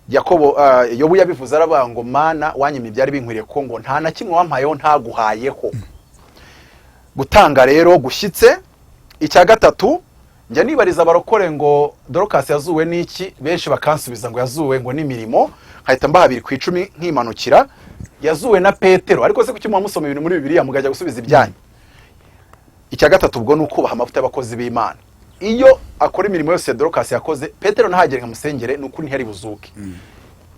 S2: Yakobo Yobu yabivuze aravuga ngo mana wanyima ibyari binkwiriye ko ngo nta na kimwe wampayeho ntaguhayeho gutanga rero gushyitse icya gatatu njya nibariza abarokore ngo Dorcas yazuwe n'iki benshi bakansubiza ngo yazuwe ngo n'imirimo nkahita mbahabiri ku 10 nkimanukira yazuwe na Petero ariko se kuki mwamusoma ibintu muri Bibiliya mugajya gusubiza ibyanyu icya gatatu ubwo nuko bahamafite abakozi b'Imana iyo akora imirimo yose Dorcas yakoze Petero ntahagere nkamusengere nuko ntihari buzuke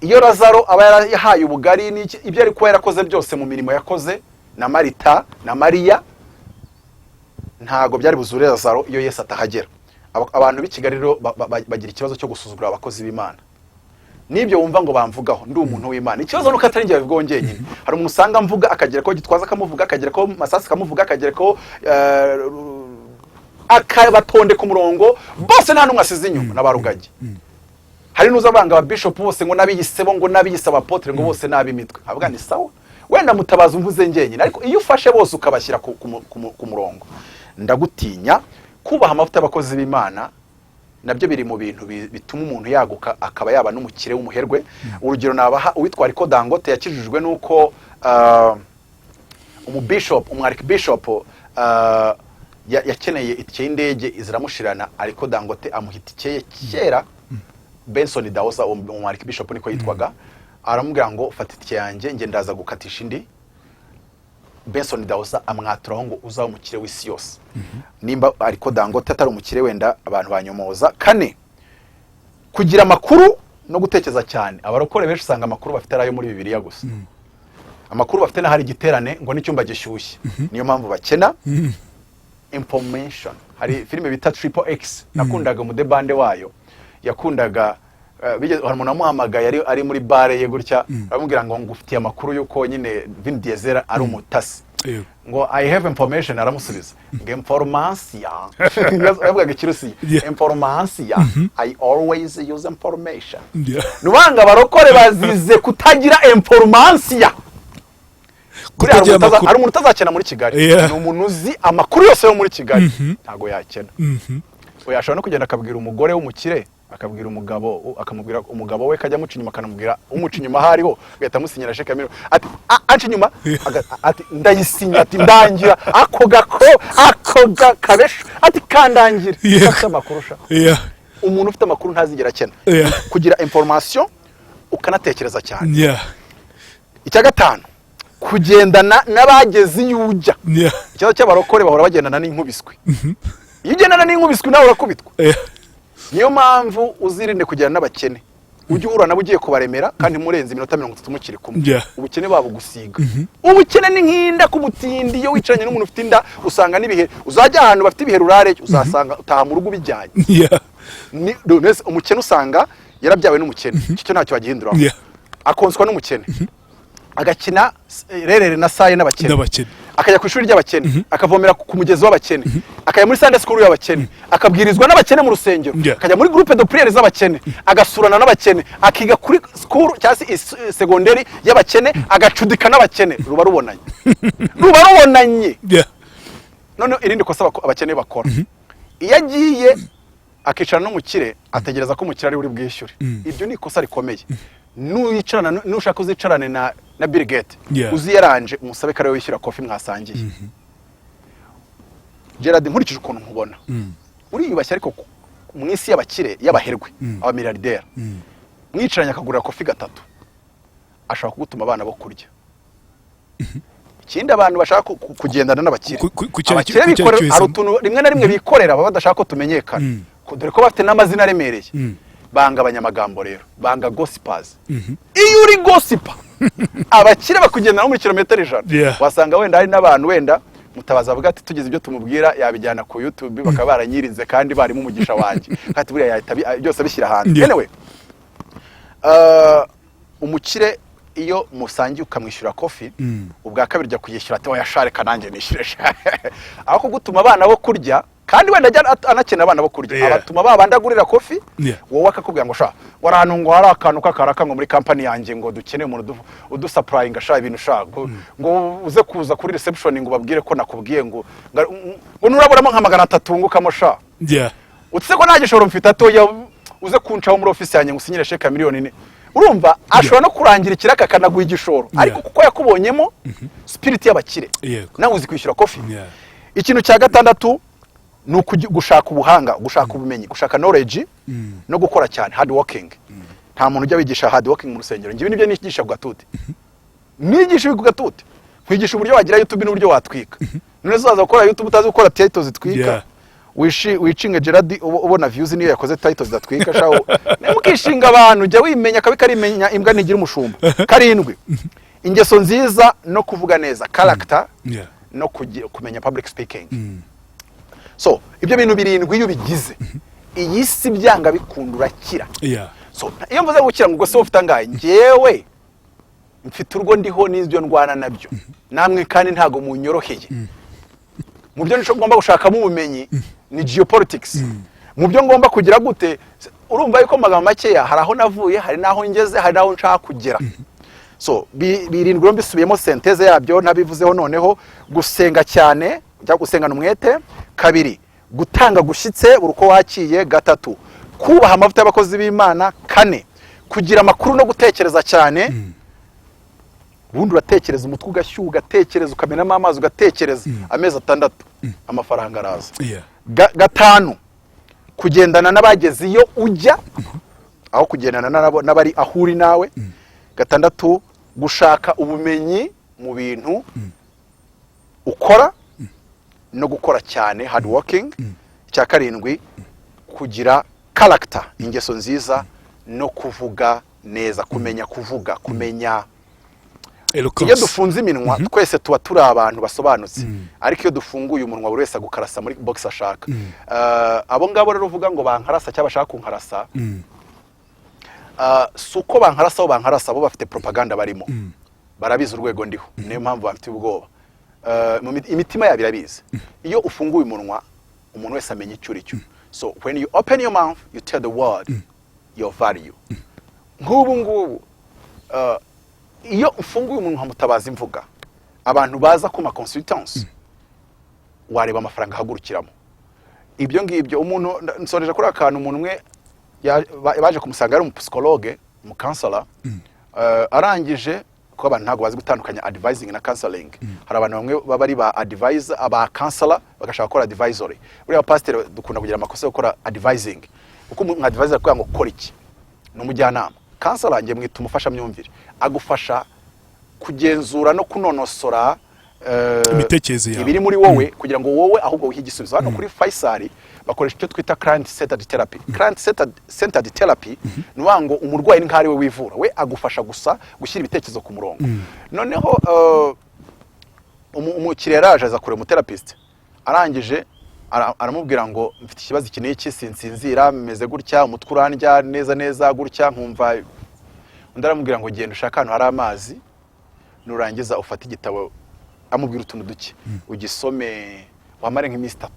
S2: iyo Lazaro aba yahaye ubugari n'iki ibyo ari kuba yarakoze byose mu mirimo yakoze na Marita na Maria ntago byari buzure Lazaro iyo Yesu atahagera abantu b'Ikigali rero bagira ikibazo cyo gusuzugura abakozi b'Imana nibyo wumva ngo bamvugaho ndi umuntu w'Imana ikibazo nuko atari ngiye bivugongeye nyine hari umuntu usanga mvuga akagera ko gitwaza kamuvuga akagera ko Masasi kamuvuga akagera ko akabatonde ku murongo bose nta numwe asize inyuma n'abarugage hari nuza banga aba bishop bose ngo nabiyisebo ngo nabiyisaba Apotre ngo bose nabimitwe avuga ni sawa wenda Mutabazi umvuze ngenyine ariko iyo ufashe bose ukabashyira ku murongo ndagutinya kubaha amavuta y'abakozi b'Imana nabyo biri mu bintu bituma umuntu yaguka akaba yaba n'umukire w'umuherwe. Urugero nabaha uwitwa Ariko Dangote yakijijwe nuko umwarikibishop yakeneye itike y'indege iziramushirana, Ariko Dangote amuha itike kera. Benson Daosa umwarikibishop niko yitwaga, aramubwira ngo fata itike yanjye nge ndaza gukatisha indi. Benson Daosa amwaturaho ngo uzaba umukire w'isi yose. Nimba Ariko Dangote atari umukire wenda abantu banyomoza. Kane, kugira amakuru no gutekereza cyane. Abarokore benshi usanga amakuru bafite arayo muri Bibiliya gusa. Amakuru bafite na hari igiterane ngo n'icyumba gishyushye. Niyo mpamvu bakena information. Hari filime bita Triple X nakundaga umudebande wayo. Yakundaga hari umuntu amuhamagaye ari muri bare ye gutya, aramubwira ngo ngufitiye amakuru yuko nyine Vin Diesel ari umutasi. Ngo I have information, aramusubiza ngo information yavugaga ikirusi information, I always use information. Nubanga barokore bazize kutagira information. Ari umuntu utazakena muri Kigali, ni umuntu uzi amakuru yose yo muri Kigali, ntago yakena. Uyashobora no kugenda akabwira umugore w'umukire, akabwira umugabo, akamubwira umugabo we kajya muca inyuma, akanamubwira umuca inyuma hariho, gahita musinyira sheke miliyoni. Ati anca inyuma, ati ndayisinya, ati ndangira ako kabesho, ati kandangira. Ufite amakuru sha. Umuntu ufite amakuru ntazigera akena. Kugira information ukanatekereza cyane. Icya gatanu, kugendana n'abagezi yujya. Ikibazo cy'abarokore bahora bagendana n'inkubiswe. Iyo ugendana n'inkubiswe nawe urakubitwa. Niyo mpamvu uzirinde kujyana n'abakene. Ujye uhura nabo ugiye kubaremera kandi murenze iminota 30 mukiri kumwe. Ubukene babo gusiga. Ubukene ni nk'inda kubutindi, iyo wicaranye n'umuntu ufite inda usanga nibihe, uzajya ahantu bafite ibihe rurare uzasanga utaha mu rugo bijyanye. Ni umukene usanga yarabyawe n'umukene. Cyo ntacyo bagihinduraho. Akonswa n'umukene. Agakina rerere na saye n'abakene. Akajya ku ishuri ry'abakene, akavomera ku mugezi w'abakene, akajya muri Sunday school y'abakene, akabwirizwa n'abakene mu rusengero, akajya muri groupe de prière z'abakene, agasurana n'abakene, akiga kuri school cyasi secondary y'abakene, agacudika n'abakene. Ruba rubonanye. None irindi kosa abakene bakora, iyo agiye akicarana n'umukire ategereza ko umukire ari uri bwishyure. Ibyo ni ikosa rikomeye. Nuyicarana nushaka uzicarane na Bill Gates, uziyaranje umusabe kare wishyura kofi mwasangiye. Gerard, nkurikije ukuntu nkubona, uriyubashye ariko mu isi y'abakire y'abaherwe, aba milliardaire, mwicaranye akagura kofi gatatu, ashaka kugutuma abana bo kurya. Ikindi abantu bashaka kugendana n'abakire, abakire bikorera ari utuntu rimwe na rimwe bikorera baba badashaka ko tumenyekana, dore ko bafite n'amazina aremereye. Banga abanyamagambo rero, banga gossipers. Iyo uri gossiper, abakire bakugendana muri kilometero 100, wasanga wenda hari n'abantu wenda Mutabazi avuga ati tugize ibyo tumubwira yabijyana ku YouTube bakaba baranyirinze kandi bari mu mugisha wanjye. Kati buriya byose bishyira hanze. Anyway, umukire iyo musangiye ukamwishyura kofi, ubwa kabiri jya kuyishyura ati wayashare kanange nishyuresha. Aho kugutuma abana bo kurya, kandi wenda anakena abana bo kurya, abatuma babandagurira kofi, wowe akakubwira ngo sha warahantu ngo hari akantu kakaraka ngo muri company yanjye ngo dukeneye umuntu udusupplying sha ibintu sha ngo uze kuza kuri reception ngo babwire ko nakubwiye ngo nuraburamo nka 300 ngukamo sha. Utse ko nagishoro mfite atoya uze kuncaho muri office yanjye ngo usinyire sheka miliyoni 4. Urumva ashobora no kurangira ikiraka kanaguha igishoro, ariko kuko yakubonyemo spirit y'abakire nawe uzi kwishyura kofi. Ikintu cya gatandatu ni gushaka ubuhanga, gushaka ubumenyi, gushaka knowledge no gukora cyane, hard working. Nta muntu ujya wigisha hard working mu rusengero. Ngiye nibyo nigisha gatute, nigisha gatute, kwigisha uburyo wagira YouTube n'uburyo watwika. None zaza gukora YouTube utazi gukora titles zitwika. Wishinga Gerard ubona views niyo yakoze titles zatwika shaho. Nemukishinga abantu jya wimenya karimenya imbwa ntigira umushumba. Karindwi, ingeso nziza no kuvuga neza, character no kumenya public speaking. So ibyo bintu birindwi iyo bigize, iyi si byanga bikundura kira. So iyo mvuze gukira ngo se ufite angaye, ngewe mfite urwo ndiho n'izyo ndwana nabyo, namwe kandi ntago munyoroheye. Mu byo nisho ngomba gushakamo ubumenyi ni geopolitics. Mu byo ngomba kugira gute, urumva yuko magambo makeya hari aho navuye, hari naho ngeze, hari naho nshaka kugera. So birindwi mbisubiyemo synthese yabyo nabivuzeho. Noneho gusenga cyane, cyangwa gusengana umwete. Kabiri, gutanga gushitse uruko wakiye. Gatatu, kubaha amavuta y'abakozi b'Imana. 4 kugira amakuru no gutekereza cyane. Ubundi uratekereza umutwe ugashyuha, ugatekereza ukamenamo amazi, ugatekereza amezi 6 amafaranga araza. 5 kugendana n'abageze iyo ujya aho kugendana n'abari ahuri nawe. 6 gushaka ubumenyi mu bintu ukora no gukora cyane, hard working. 7 kugira character, ingeso nziza no kuvuga neza, kumenya kuvuga, kumenya. Iyo dufunze iminwa twese tuba turi abantu basobanutse, ariko iyo dufunguye umunwa buri wese agukarasa muri box ashaka. Abo ngabo rero uvuga ngo bankarasa cyangwa bashaka kunkarasa, suko bankarasa bo bafite propaganda barimo, barabizi urwego ndiho, niyo mpamvu bafite ubwoba. Imitima yabo irabizi. Iyo ufunguye umunwa umuntu wese amenya icyo uri cyo. So when you open your mouth you tell the world your value. Ngubu iyo ufunguye umuntu nka Mutabazi mvuga, abantu baza ku ma consultants wareba amafaranga hagurukiramo. Ibyo ngibyo umuntu nsoreje kuri akantu, umuntu umwe baje kumusanga ari umupsikologe, umukansala, arangije ko abantu ntago bazi gutandukanya advising na counseling. Hari abantu bamwe baba ari ba advisor, aba counselor bagashaka gukora advisory. Buriya pastor dukunda kugira amakosa yo gukora advising, kuko umuntu advisor kugira ngo ukora iki n'umujyanama. Counselor ngiye mwita umufasha myumvire, agufasha kugenzura no kunonosora
S1: imitekerereze yawe
S2: ibiri muri wowe, kugira ngo wowe ahubwo wihe igisubizo. Hano kuri Faisal bakoresha icyo twita client centered therapy. Client centered therapy ni wango umurwayi ni nkari we wivura, we agufasha gusa gushyira ibitekerezo ku murongo. Noneho umukiriya yaraje aza kure mu therapist, arangije aramubwira ngo mfite ikibazo iki n'iki, sinsinzira, meze gutya, umutwe urandya neza gutya, nkumva. Undi aramubwira ngo genda ushaka ahantu hari amazi, nurangiza ufata igitabo, amubwira utuntu duke, ugisome, wamare nk'iminsi 3,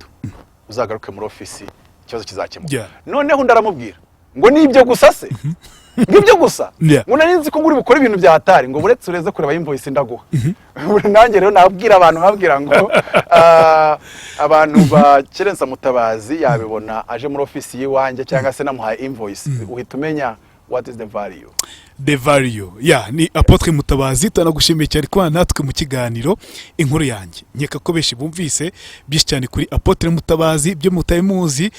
S2: uzagaruke muri ofisi, ikibazo kizakemuka. Noneho undi aramubwira ngo nibyo gusa se, ngibyo gusa, ngo narinzi ko nguri bukora ibintu bya hatari, ngo buretse ureze kureba invoice ndaguha. Nanjye rero nabwira abantu, nkabwira ngo abantu bakerensa Mutabazi yabibona aje muri ofisi yiwanje cyangwa se namuhaye invoice, uhita umenya what is the value.
S1: The value. Ni Apotre Mutabazi, tanagushimiye cyane kwa natwe mu kiganiro inkuru yanjye. Nkeka ko beshi bumvise byinshi cyane kuri Apotre Mutabazi, byo mutayimuzi,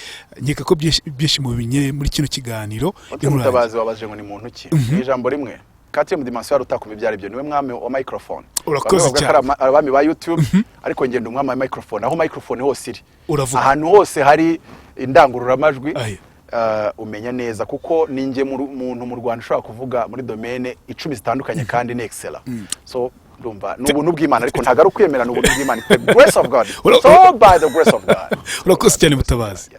S1: nkeka ko byinshi mu binye muri kino kiganiro.
S2: Mutabazi wabaje ngo ni muntu ki? Ijambo rimwe. Kati mu dimension rutakuma ibyari byo, niwe mwami wa microphone.
S1: Urakoze cyane.
S2: Abami ba YouTube ariko ngende umwami wa microphone, aho microphone hose iri.
S1: Uravuga.
S2: Ahantu hose hari indangururamajwi. Umenya neza kuko ninjye muntu mu Rwanda ushobora kuvuga muri domaine 10 zitandukanye kandi ni excellent. So ndumva n'ubuntu bw'Imana, ariko ntagaruka kwemera n'ubuntu bw'Imana, the grace of God. So by the grace of God.
S1: Urakoze cyane Mutabazi.